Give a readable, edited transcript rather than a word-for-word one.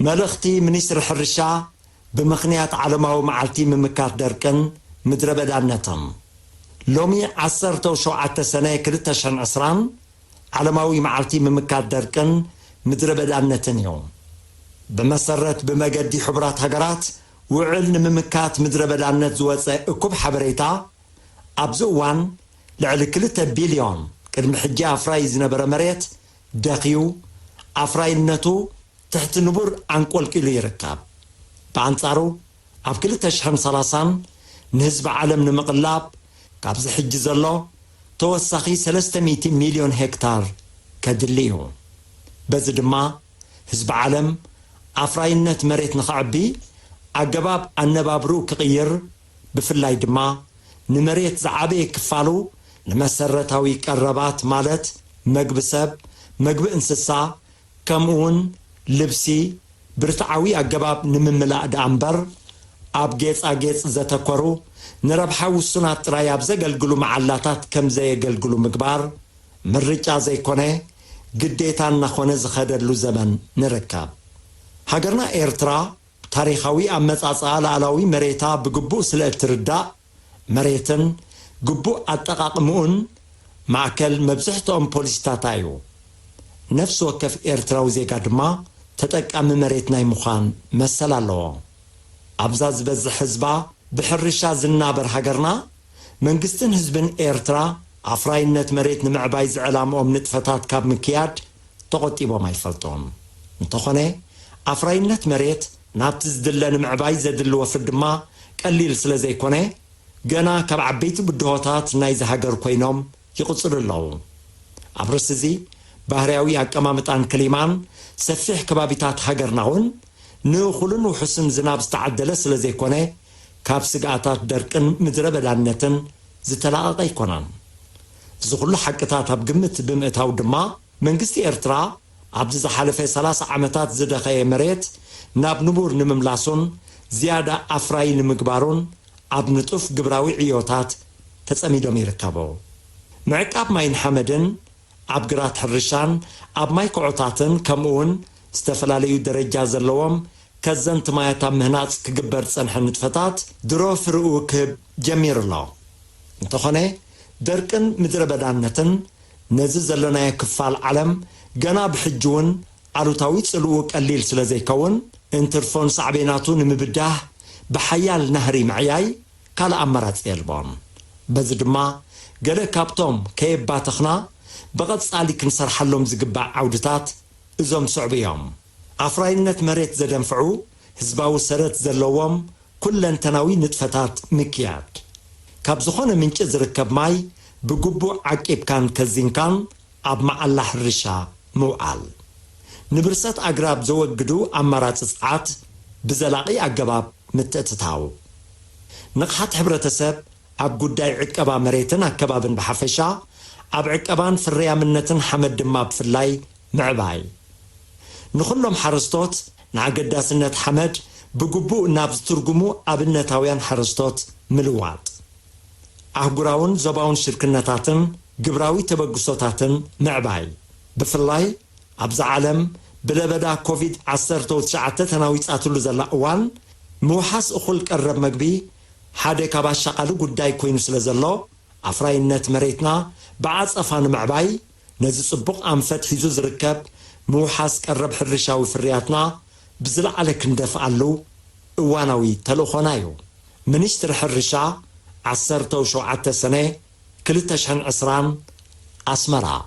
ملختي منيستر حرشا بمخنيات عالماو معلتي ممكات دركن مدربدانتم لومي 17 سنة كلتشن عسران عالماوي معلتي ممكات دركن مدربدانتن يوم بمسرت بمجدي حبرات هجرات وعلن ممكات مدربدانت زوصة اكوب حبريتا ابزوان لعل كلتا بليون كدم حجة افراي زنبرا مريت داخيو افراي النتو تحت نبور عنقول كيلو يركب بعنصارو اب كلتا شحن صلاسان نهزب عالم نمقلاب كابز حج زلو توسخي 300 مليون هكتار كدليو بزدما هزب عالم افراينت مريت نخعبي اجباب النبابرو كغير بفلاي دما نمريت زعابي كفالو لمسرتاوي قربات مالت مغبسب مغب انسسا كمون لبسي برتعاوي اجباب نمملا دامبر اب جيص اجيص زتكورو نربحا وسنات طراياب زغلغلو معلاتات كم زي يغلغلو مغبار مرጫ زي كونه ግዴታን ናኾነ ዝኸደሉ ዘመን ንረካብ ሃገርና ኤርትራ ታሪኻዊ አመጻጻ ላዕላዊ መሬታ ብግቡእ ስለ እትርዳእ መሬትን ግቡእ አጠቃቅሙን ማዕከል መብዝሕቶም ፖሊሲታት እዩ ነፍስ ወከፍ ኤርትራዊ ዜጋ ድማ ተጠቃሚ መሬት ናይ ምዃን መሰል ኣለዎ ኣብዛ ዝበዝሕ ህዝባ ብሕርሻ ዝናበር ሃገርና መንግስትን ህዝብን ኤርትራ አፍራይነት መሬት ንምዕባይ ዝዕላምኦም ንጥፈታት ካብ ምክያድ ተቆጢቦም አይፈልጦም እንተኾነ አፍራይነት መሬት ናብቲ ዝድለ ንምዕባይ ዘድልዎ ፍድማ ቀሊል ስለ ዘይኮነ ገና ካብ ዓበይቲ ብድሆታት ናይ ዝሃገር ኮይኖም ይቁፅሉ ኣለዉ ኣብርስ እዚ ባህርያዊ አቀማምጣን ክሊማን ሰፊሕ ከባቢታት ሃገርናውን ንእኹልን ውሕስን ዝናብ ዝተዓደለ ስለ ዘይኮነ ካብ ስጋኣታት ደርቅን ምድረ በዳነትን ዝተላቐቀ ይኮናን ዝኹሉ ሓቅታት ኣብ ግምት ብምእታው ድማ መንግስቲ ኤርትራ ኣብዚ ዝሓለፈ 30 ዓመታት ዝደኸየ መሬት ናብ ንቡር ንምምላሱን ዝያዳ ኣፍራይ ንምግባሩን ኣብ ንጡፍ ግብራዊ ዕዮታት ተጸሚዶም ይርከቡ ምዕቃብ ማይን ሓመድን ኣብ ግራት ሕርሻን ኣብ ማይ ኩዕታትን ከምኡውን ዝተፈላለዩ ደረጃ ዘለዎም ከዘንት ማያታ ምህናጽ ክግበር ጸንሐ ንጥፈታት ድሮ ፍርኡ ክህብ ጀሚሩ ኣሎ እንተኾነ دركن مدربدانتن نزي زلنا كفال عالم جنا بحجون عروتاوي صلو قليل سلازيكون انترفون صعبيناتو نمبداه بحيال نهري معياي قال امرات يلبون بزدما قال كابتوم كيف باتخنا بغد صالي كنسرحلهم زقبع عودتات ازوم صعبيهم افراينت مريت زدنفعو حزباو سرت زلوهم كلن تناوي نطفتات مكيات ካብ ዝኾነ ምንጭ ዝርከብ ማይ ብግቡእ ዓቂብካን ከዚንካን ኣብ ማዓላ ሕርሻ ምውዓል ንብርሰት ኣግራብ ዘወግዱ ኣማራፂ ጽዓት ብዘላቂ ኣገባብ ምትእትታው ንቕሓት ሕብረተሰብ ኣብ ጉዳይ ዕቀባ መሬትን ኣከባብን ብሓፈሻ ኣብ ዕቀባን ፍርያምነትን ሓመድ ድማ ብፍላይ ምዕባይ ንኹሎም ሓረስቶት ንኣገዳስነት ሓመድ ብግቡእ ናብ ዝትርጉሙ ኣብነታውያን ሓረስቶት ምልዋጥ አህጉራውን ዘባውን ሽርክነታትን ግብራዊ ተበግሶታትን ምዕባይ ብፍላይ ኣብዛ ዓለም ብለበዳ ኮቪድ-19 ተናዊጻትሉ ዘላ እዋን ምውሓስ እኹል ቀረብ መግቢ ሓደ ካብ ኣሻቓሊ ጉዳይ ኮይኑ ስለ ዘሎ ኣፍራይነት መሬትና ብዓጸፋ ንምዕባይ ነዚ ጽቡቕ ኣንፈት ሒዙ ዝርከብ ምውሓስ ቀረብ ሕርሻዊ ፍርያትና ብዝለዓለ ክንደፍኣሉ እዋናዊ ተልእኾና እዩ ሚኒስትር ሕርሻ 17 سنة كلتشحن عسران أسمرا